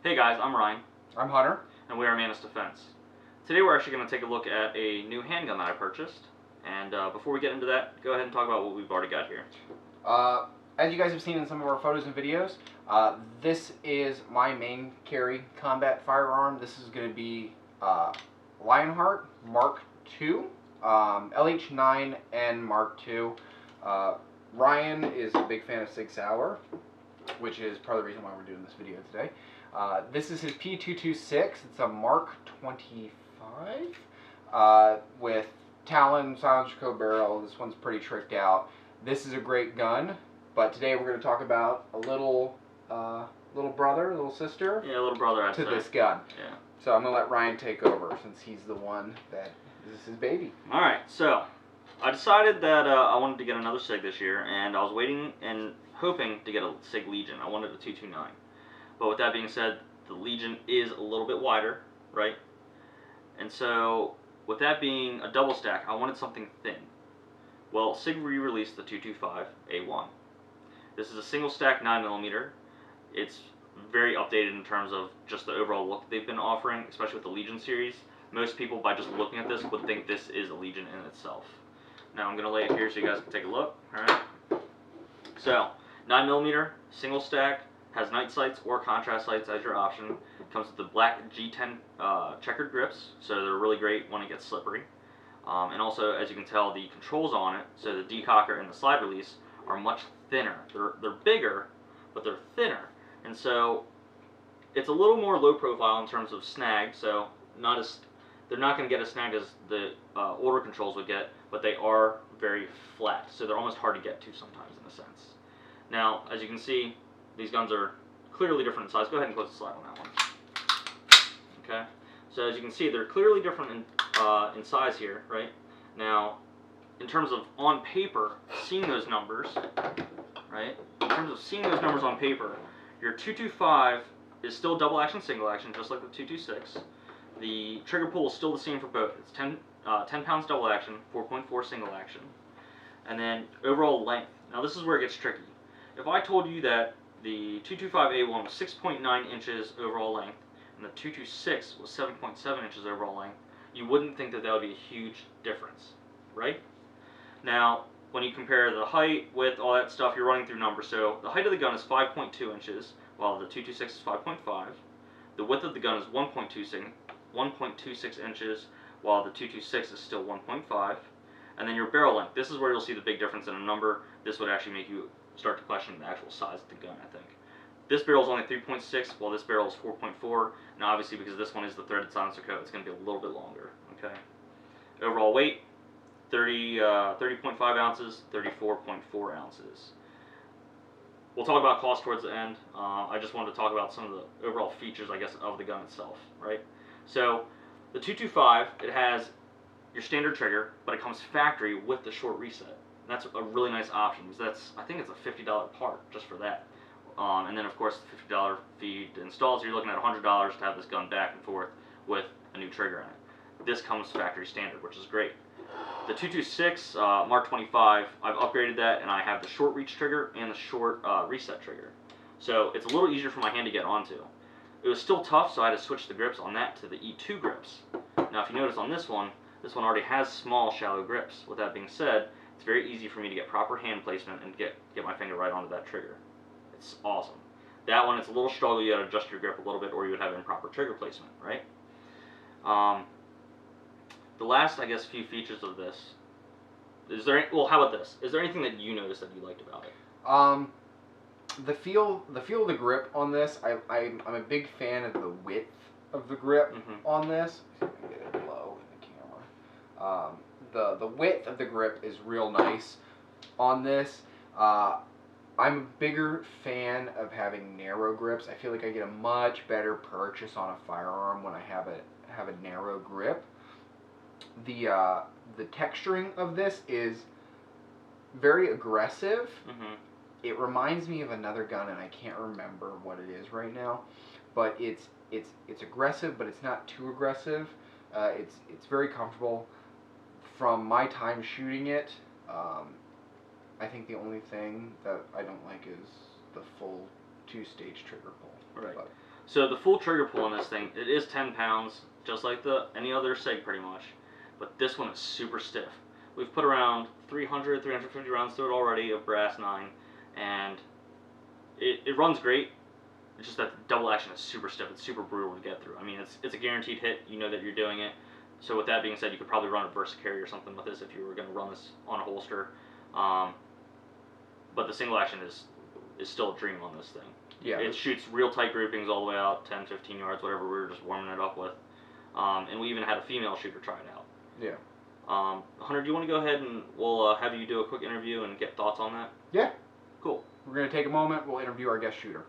Hey guys, I'm Ryan. I'm Hunter. And we are Manus Defense. Today we're actually going to take a look at a new handgun that I purchased. And before we get into that, go ahead and talk about what we've already got here. As you guys have seen in some of our photos and videos, this is my main carry combat firearm. This is going to be Lionheart Mark II, LH9N Mark II. Ryan is a big fan of Sig Sauer, which is part of the reason why we're doing this video today. This is his P226. It's a Mark 25 with Talon, silencer code barrel. This one's pretty tricked out. This is a great gun, but today we're going to talk about a little brother, little sister. Yeah, little brother, I'd to say. this gun. Yeah. So I'm going to let Ryan take over since he's the one that this is his baby. All right, so I decided that I wanted to get another Sig this year, and I was waiting and hoping to get a Sig Legion. I wanted a 229. But with that being said, the Legion is a little bit wider, right? And so, with that being a double stack, I wanted something thin. Well, Sig re-released the 225-A1. This is a single stack 9mm. It's very updated in terms of just the overall look they've been offering, especially with the Legion series. Most people, by just looking at this, would think this is a Legion in itself. Now I'm going to lay it here so you guys can take a look. Alright. So, 9mm, single stack, has night sights or contrast sights as your option. Comes with the black G10 checkered grips, so they're really great when it gets slippery. And also, as you can tell, the controls on it, so the decocker and the slide release, are much thinner. They're bigger, but they're thinner. And so, it's a little more low profile in terms of snag, so they're not going to get as snagged as the older controls would get, but they are very flat, so they're almost hard to get to sometimes in a sense. Now, as you can see, these guns are clearly different in size. Go ahead and close the slide on that one. Okay, so as you can see, they're clearly different in size here, right? Now, in terms of on paper, seeing those numbers, right? In terms of seeing those numbers on paper, your 225 is still double action, single action, just like the 226. The trigger pull is still the same for both. It's 10 pounds double action, 4.4 single action. And then overall length. Now this is where it gets tricky. If I told you that the 225-A1 was 6.9 inches overall length and the 226 was 7.7 inches overall length, you wouldn't think that that would be a huge difference, right? Now, when you compare the height, width, all that stuff, you're running through numbers. So the height of the gun is 5.2 inches, while the 226 is 5.5. The width of the gun is 1.26 inches, while the 226 is still 1.5. And then your barrel length. This is where you'll see the big difference in a number. This would actually make you start to question the actual size of the gun, I think. This barrel is only 3.6, while this barrel is 4.4. Now, obviously, because this one is the threaded silencer coat, it's going to be a little bit longer. Okay. Overall weight, 30.5 ounces, 34.4 ounces. We'll talk about cost towards the end. I just wanted to talk about some of the overall features, I guess, of the gun itself, right? So, the 225, it has your standard trigger, but it comes factory with the short reset. That's a really nice option, because I think it's a $50 part just for that. And then, of course, the $50 fee to install, so you're looking at $100 to have this gun back and forth with a new trigger in it. This comes factory standard, which is great. The 226 Mark 25, I've upgraded that, and I have the short reach trigger and the short reset trigger. So it's a little easier for my hand to get onto. It was still tough, so I had to switch the grips on that to the E2 grips. Now, if you notice on this one already has small, shallow grips. With that being said, it's very easy for me to get proper hand placement and get my finger right onto that trigger. It's awesome. That one, it's a little struggle. You got to adjust your grip a little bit, or you would have improper trigger placement, right? The last, I guess, few features of this. Well, how about this? Is there anything that you noticed that you liked about it? The feel of the grip on this. I'm a big fan of the width of the grip on this. Get it low in the camera. The width of the grip is real nice on this. I'm a bigger fan of having narrow grips. I feel like I get a much better purchase on a firearm when I have a narrow grip. The texturing of this is very aggressive. It reminds me of another gun, and I can't remember what it is right now. But it's aggressive, but it's not too aggressive. It's very comfortable. From my time shooting it, I think the only thing that I don't like is the full two-stage trigger pull. Right. But So the full trigger pull on this thing, it is 10 pounds, just like any other Sig pretty much. But this one is super stiff. We've put around 300, 350 rounds through it already of brass 9, and it runs great. It's just that the double action is super stiff. It's super brutal to get through. I mean, it's a guaranteed hit. You know that you're doing it. So with that being said, you could probably run a burst carry or something with this if you were going to run this on a holster. But the single action is still a dream on this thing. Yeah. It shoots real tight groupings all the way out, 10, 15 yards, whatever we were just warming it up with. And we even had a female shooter try it out. Yeah. Hunter, do you want to go ahead and we'll have you do a quick interview and get thoughts on that? Yeah. Cool. We're going to take a moment. We'll interview our guest shooter.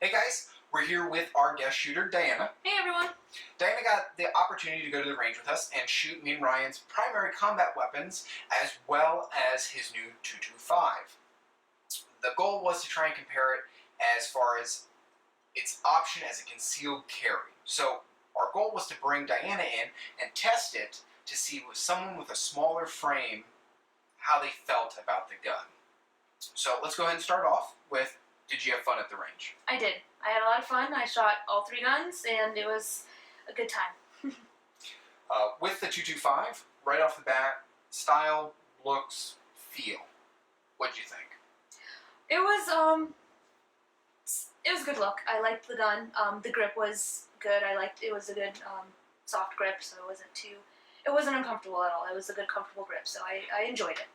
Hey guys, we're here with our guest shooter, Diana. Hey everyone! Diana got the opportunity to go to the range with us and shoot me and Ryan's primary combat weapons, as well as his new 225. The goal was to try and compare it as far as its option as a concealed carry. So our goal was to bring Diana in and test it to see with someone with a smaller frame how they felt about the gun. So let's go ahead and start off with, did you have fun at the range? I did. I had a lot of fun. I shot all 3 guns and it was a good time. With the 225, right off the bat, style, looks, feel. What'd you think? It was a good look. I liked the gun. The grip was good. It was a good soft grip, so it wasn't uncomfortable at all. It was a good comfortable grip, so I enjoyed it.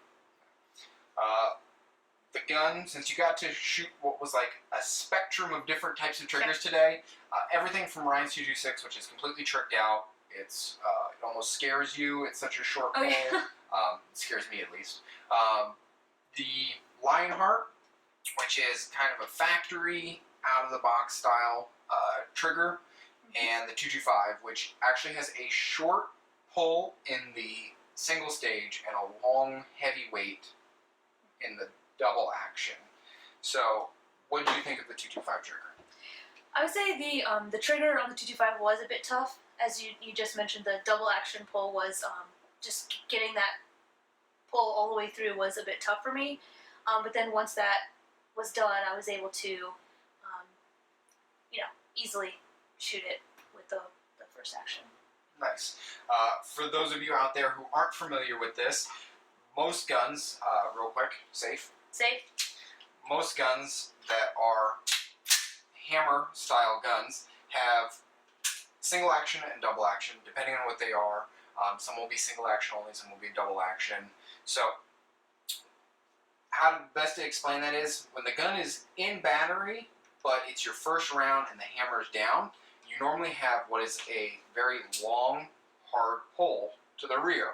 The gun, since you got to shoot what was like a spectrum of different types of triggers today, everything from Ryan's 226, which is completely tricked out. It's it almost scares you. It's such a short pull. Oh, yeah. It scares me at least. The Lionheart, which is kind of a factory out of the box style trigger, and the 225, which actually has a short pull in the single stage and a long heavy weight in the double action. So, what did you think of the 225 trigger? I would say the trigger on the 225 was a bit tough. As you just mentioned, the double action pull was just getting that pull all the way through was a bit tough for me. But then once that was done, I was able to, easily shoot it with the first action. Nice. For those of you out there who aren't familiar with this, most guns, real quick, safe. Safe? Most guns that are hammer style guns have single action and double action, depending on what they are. Some will be single action only, some will be double action. So, how best to explain that is, when the gun is in battery, but it's your first round and the hammer is down, you normally have what is a very long, hard pull to the rear.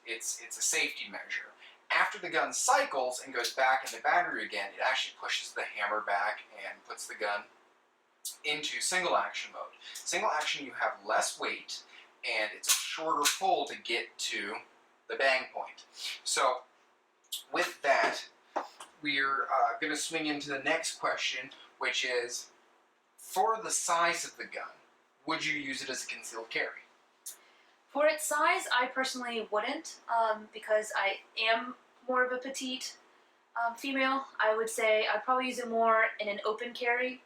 It's a safety measure. After the gun cycles and goes back into battery again, it actually pushes the hammer back and puts the gun into single action mode. Single action, you have less weight and it's a shorter pull to get to the bang point. So with that, we're going to swing into the next question, which is, for the size of the gun, would you use it as a concealed carry? For its size, I personally wouldn't, because I am more of a petite female. I would say I'd probably use it more in an open carry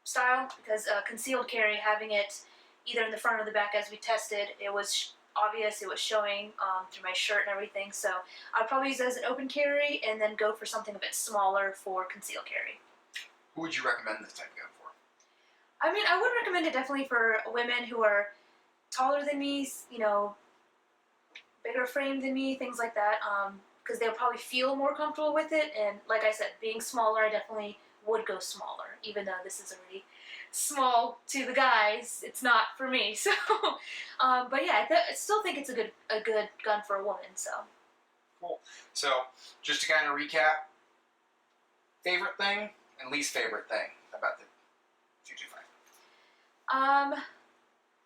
style, because concealed carry, having it either in the front or the back as we tested, it was obvious, it was showing through my shirt and everything, so I'd probably use it as an open carry and then go for something a bit smaller for concealed carry. Who would you recommend this type of gun for? I mean, I would recommend it definitely for women who are taller than me, bigger frame than me, things like that, because they'll probably feel more comfortable with it, and like I said, being smaller, I definitely would go smaller, even though this is already small to the guys. It's not for me, so, but yeah, I still think it's a good gun for a woman, so. Cool. So, just to kind of recap, favorite thing and least favorite thing about the 225?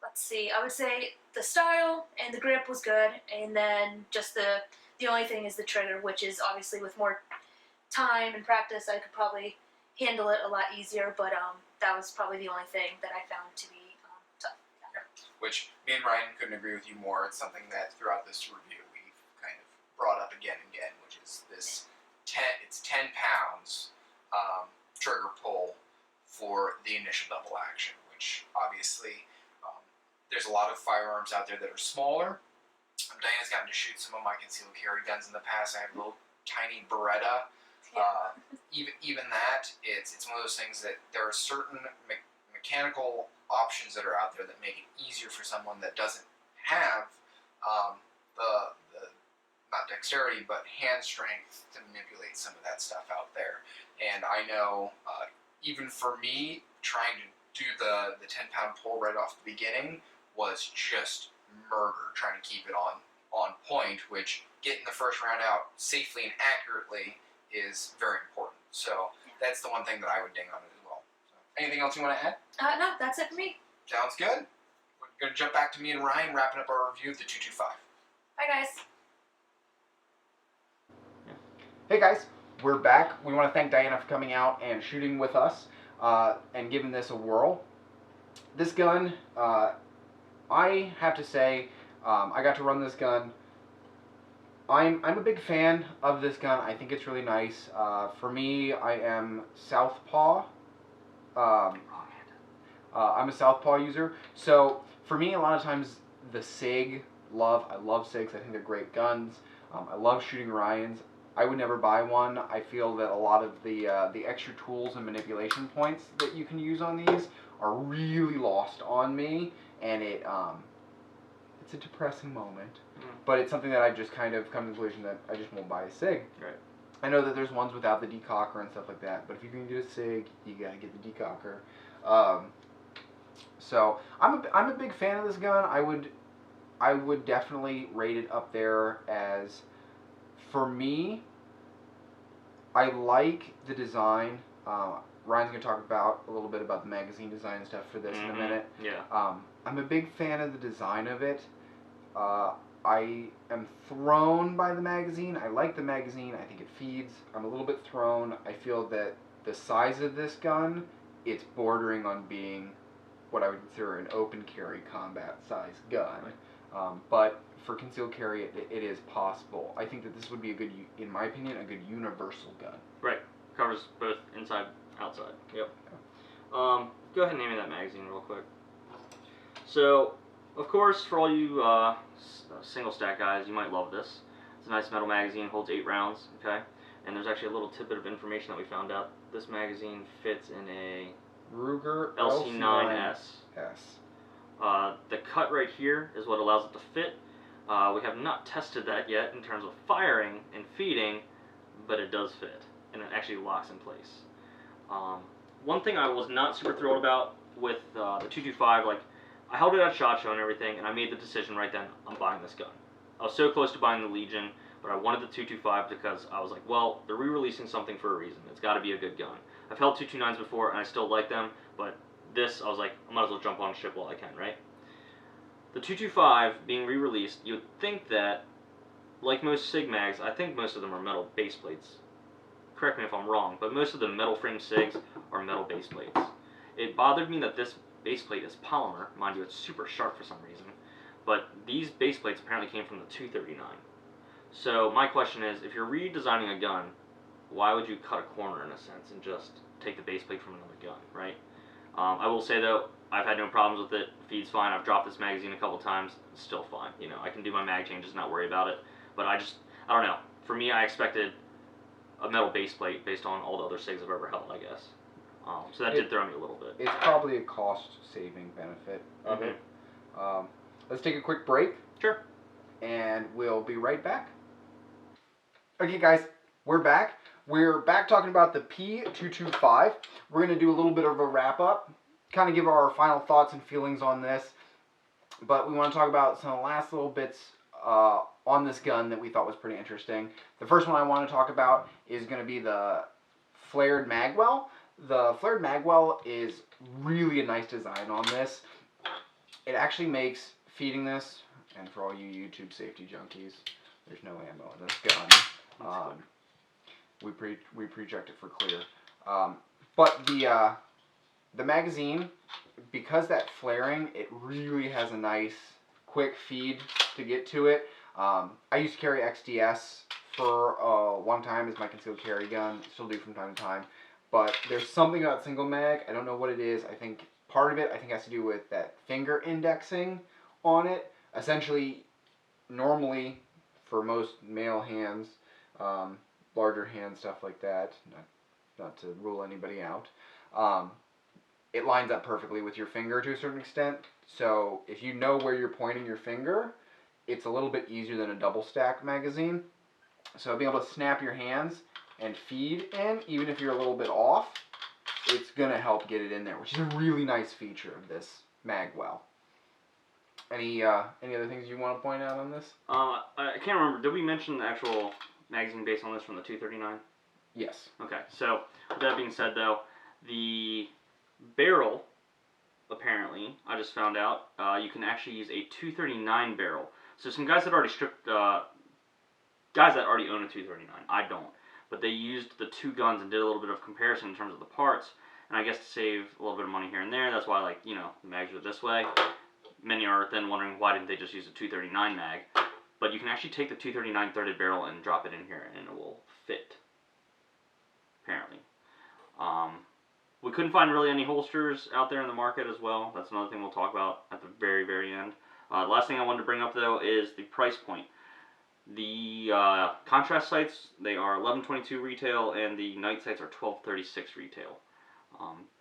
Let's see, I would say the style and the grip was good, and then just the The only thing is the trigger, which is obviously with more time and practice, I could probably handle it a lot easier. But that was probably the only thing that I found to be tough. Which me and Ryan couldn't agree with you more. It's something that throughout this review we've kind of brought up again and again, which is this 10 pounds trigger pull for the initial double action, which obviously there's a lot of firearms out there that are smaller. Diana's gotten to shoot some of my concealed carry guns in the past. I have a little tiny Beretta. Yeah. Even that, it's one of those things that there are certain mechanical options that are out there that make it easier for someone that doesn't have the not dexterity but hand strength to manipulate some of that stuff out there. And I know even for me, trying to do the 10-pound pull right off the beginning was just murder, trying to keep it on point, which getting the first round out safely and accurately is very important. So that's the one thing that I would ding on it as well. So, anything else you want to add? No, that's it for me. Sounds good. We're going to jump back to me and Ryan, wrapping up our review of the 225. Bye, guys. Hey guys, we're back. We want to thank Diana for coming out and shooting with us and giving this a whirl. This gun, I have to say, I got to run this gun. I'm a big fan of this gun. I think it's really nice. For me, I am southpaw. I'm a southpaw user. So for me, a lot of times the Sig I love Sigs. I think they're great guns. I love shooting Ryans. I would never buy one. I feel that a lot of the extra tools and manipulation points that you can use on these are really lost on me, and it's a depressing moment. But it's something that I've just kind of come to the conclusion that I just won't buy a Sig. Right. I know that there's ones without the decocker and stuff like that, but if you're going to get a Sig, you gotta get the decocker. So I'm a big fan of this gun. I would definitely rate it up there as, for me, I like the design. Ryan's going to talk about a little bit about the magazine design and stuff for this in a minute. Yeah. I'm a big fan of the design of it. I am thrown by the magazine. I like the magazine. I think it feeds. I'm a little bit thrown. I feel that the size of this gun, it's bordering on being what I would consider an open carry combat size gun. Right. But for concealed carry, it is possible. I think that this would be a good, in my opinion, a good universal gun. Right. Covers both inside, outside. Yep. Go ahead and name me that magazine real quick. So, of course, for all you single stack guys, you might love this. It's a nice metal magazine, holds 8 rounds, okay? And there's actually a little tidbit of information that we found out. This magazine fits in a Ruger LC9S. Yes. The cut right here is what allows it to fit. We have not tested that yet in terms of firing and feeding, but it does fit, and it actually locks in place. One thing I was not super thrilled about with the 225, like, I held it at SHOT Show and everything, and I made the decision right then, I'm buying this gun. I was so close to buying the Legion, but I wanted the 225 because I was like, well, they're re-releasing something for a reason. It's got to be a good gun. I've held 229s before, and I still like them, but this, I was like, I might as well jump on ship while I can, right? The 225 being re-released, you would think that, like most Sig mags, I think most of them are metal base plates. Correct me if I'm wrong, but most of the metal frame Sigs are metal base plates. It bothered me that this base plate is polymer. Mind you, it's super sharp for some reason. But these base plates apparently came from the 239. So my question is, if you're redesigning a gun, why would you cut a corner in a sense and just take the base plate from another gun, right? I will say though, I've had no problems with it. Feeds fine. I've dropped this magazine a couple times. It's still fine. You know, I can do my mag changes, not worry about it. But I don't know. For me, I expected a metal base plate based on all the other Sigs I've ever held, I guess. So that did throw me a little bit. It's probably a cost-saving benefit of it. Let's take a quick break. Sure. And we'll be right back. Okay, guys, we're back. We're back talking about the P225. We're going to do a little bit of a wrap-up, kind of give our final thoughts and feelings on this. But we want to talk about some of the last little bits on this gun that we thought was pretty interesting. The first one I want to talk about is going to be the flared magwell. The flared magwell is really a nice design on this. It actually makes feeding this, and for all you YouTube safety junkies, There's no ammo in this gun. We pre-checked it for clear. But the magazine, because that flaring, it really has a nice quick feed to get to it. I used to carry XDS for one time as my concealed carry gun. Still do from time to time. But there's something about single mag. I don't know what it is. I think part of it has to do with that finger indexing on it. Essentially, normally for most male hands, larger hands, stuff like that, not to rule anybody out, it lines up perfectly with your finger to a certain extent. So if you know where you're pointing your finger, it's a little bit easier than a double stack magazine. So being able to snap your hands and feed in, even if you're a little bit off, it's going to help get it in there, which is a really nice feature of this magwell. Any other things you want to point out on this? I can't remember. Did we mention the actual magazine base on this from the 239? Yes. Okay, so with that being said, though, the barrel, apparently, I just found out, you can actually use a 239 barrel. So some guys that already guys that already own a 239, I don't, but they used the two guns and did a little bit of comparison in terms of the parts, and I guess to save a little bit of money here and there, that's why, like, you know, the mags are this way. Many are then wondering why didn't they just use a 239 mag, but you can actually take the 239 threaded barrel and drop it in here and it will fit, apparently. We couldn't find really any holsters out there in the market as well. That's another thing we'll talk about at the very, very end. The last thing I wanted to bring up, though, is the price point. The contrast sights, they are $11.22 retail, and the night sights are $12.36 retail.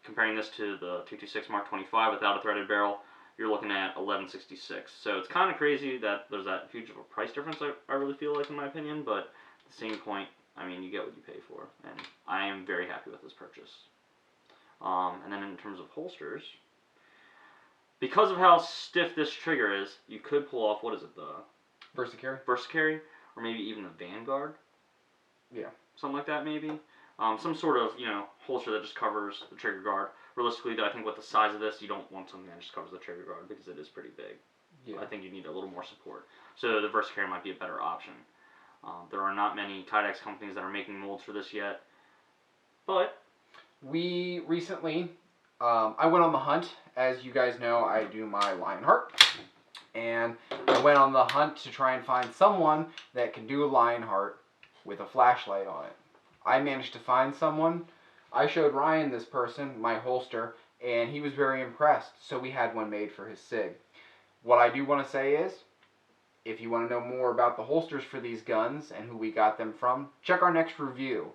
Comparing this to the 226 Mark 25 without a threaded barrel, you're looking at $11.66. So it's kind of crazy that there's that huge of a price difference, I really feel like, in my opinion, but at the same point, I mean, you get what you pay for, and I am very happy with this purchase. And then in terms of holsters, because of how stiff this trigger is, you could pull off, what is it, the Versacarry, or maybe even the Vanguard. Yeah. Something like that, maybe. Some sort of, you know, holster that just covers the trigger guard. Realistically, though, I think with the size of this, you don't want something that just covers the trigger guard because it is pretty big. Yeah. I think you need a little more support. So the Versacarry might be a better option. There are not many Kydex companies that are making molds for this yet, but we recently, I went on the hunt. As you guys know, I do my Lionheart, and I went on the hunt to try and find someone that can do a Lionheart with a flashlight on it. I managed to find someone. I showed Ryan this person, my holster, and he was very impressed, so we had one made for his Sig. What I do want to say is, if you want to know more about the holsters for these guns and who we got them from, check our next review.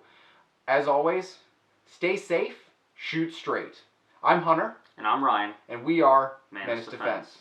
As always, stay safe, shoot straight. I'm Hunter. And I'm Ryan. And we are Menace Defense.